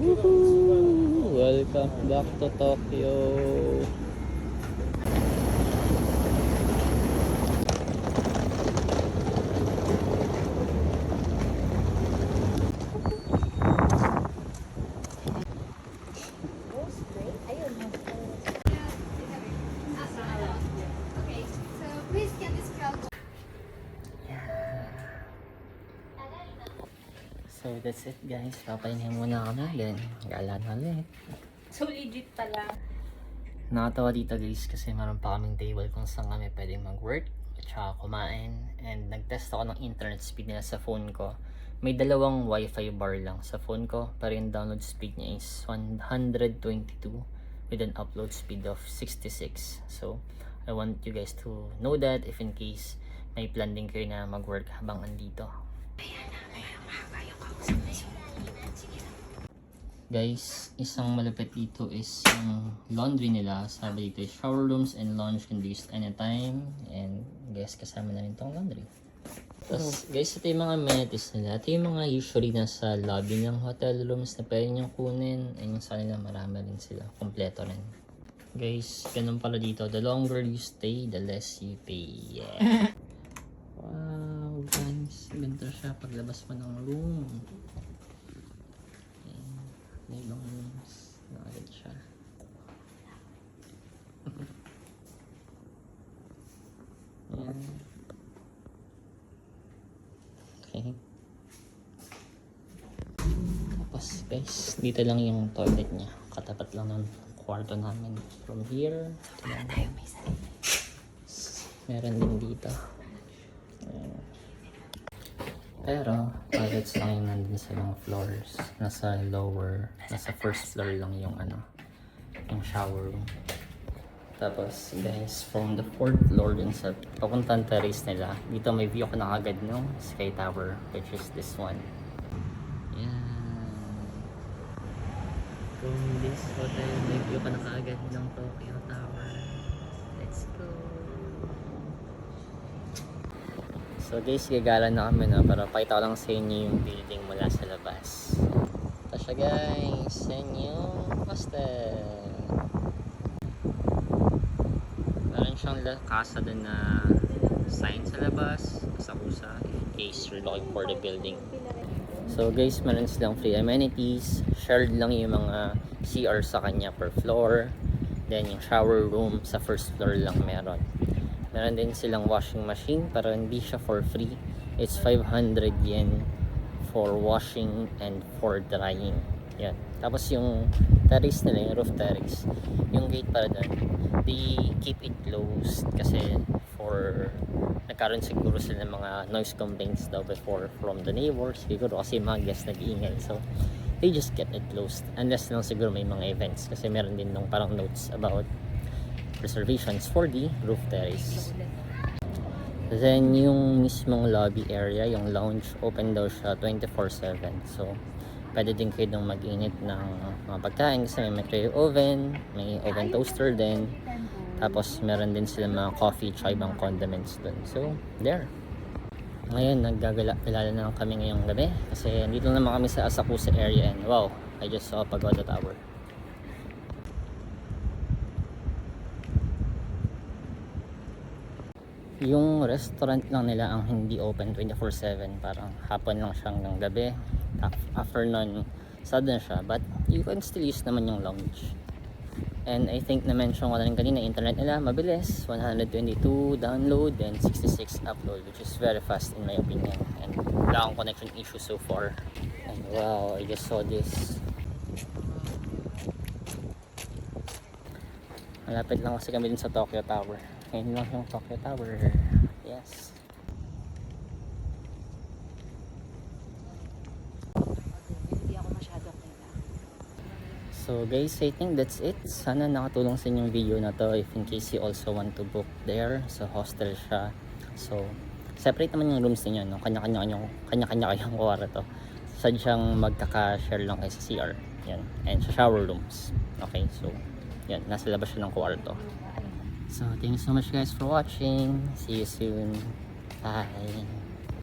Woohoo! Welcome back to Tokyo. So that's it guys, papahinhin muna kami, then gala na ulit. So legit pala. Nakatawa dito guys kasi meron pa kaming table kung saan kami pwedeng mag-work at saka kumain, and nag-test ako ng internet speed nila sa phone ko. May dalawang wifi bar lang sa phone ko, pero yung download speed niya is 122 with an upload speed of 66. So I want you guys to know that if in case may plan din kayo na mag-work habang andito. Guys, isang malapit dito is yung laundry nila. Sabi dito, shower rooms and lounge can be used anytime. And guys, kasama na rin tong laundry. Tapos guys, ito yung mga amenities nila. Ito yung mga usually nasa lobby ng hotel rooms na pwede nyo kunin. And yung sa nila marami rin sila. Kompleto rin. Guys, ganun pala dito. The longer you stay, the less you pay. Yeah. Wow, guys. Ganito siya paglabas mo ng room. May ibang rooms. Nakagad siya. Ayan. Okay. Tapos guys, dito lang yung toilet niya. Katapat lang ng kwarto namin. From here. Meron din dito. Ayan. Pero, toilets lang yung nandun sa mga floors. Nasa first floor lang yung yung shower room. Tapos, guys, from the 4th floor dun sa papuntang terrace nila, dito may view ko na agad ng Sky Tower, which is this one. Yan. From this hotel, may view ko na agad ng Tokyo Tower. Let's go! So guys, gagala na kami na para pakita ko lang sa inyo yung building mula sa labas. Ito siya guys, sa inyong hostel. Meron siyang kasa din na sign sa labas, sa kusa, in case you're looking for the building. So guys, meron silang free amenities. Shared lang yung mga CR sa kanya per floor. Then yung shower room sa first floor lang meron. Meron din silang washing machine, pero hindi siya for free. It's 500 yen for washing and for drying. Yan. Tapos yung terrace nila, yung roof terrace, yung gate para doon, they keep it closed kasi nagkaroon siguro sila ng mga noise complaints daw before from the neighbors. Siguro kasi mga guests nag-iingay. So, they just kept it closed. Unless lang siguro may mga events. Kasi meron din nung parang notes about reservations for the roof terrace. Then yung mismong lobby area, yung lounge, open daw siya 24/7. So pwede din kayo dong mag-init ng mga pagkain kasi may microwave oven, may oven toaster din. Tapos meron din sila mga coffee tsaka ibang condiments dun. So there. Ngayon naggagala na lang kami ngayong gabi kasi dito naman kami sa Asakusa area, and wow, I just saw Pagoda Tower. Yung restaurant lang nila ang hindi open 24/7, parang hapon lang siyang ng gabi. After nun, sudden siya, but you can still use naman yung lounge. And I think na-mention ko na rin kanina, internet nila mabilis, 122 download and 66 upload, which is very fast in my opinion, and wala akong connection issue so far. And wow, I just saw this. Malapit lang kasi kami din sa Tokyo Tower. Ngayon lang yung Tokyo Tower. Yes. Hindi ako masyadong kaya. So guys, I think that's it. Sana nakatulong sa inyong video na to if in case you also want to book there. So hostel siya. So separate naman yung rooms niyo, no? Kanya-kanya kayong kwarto. Sadyang magkaka-share lang kayo sa CR. Yan. And sa shower rooms. Okay, so yan, nasa labas siya ng kwarto. So thank you so much guys for watching. See you soon. Bye.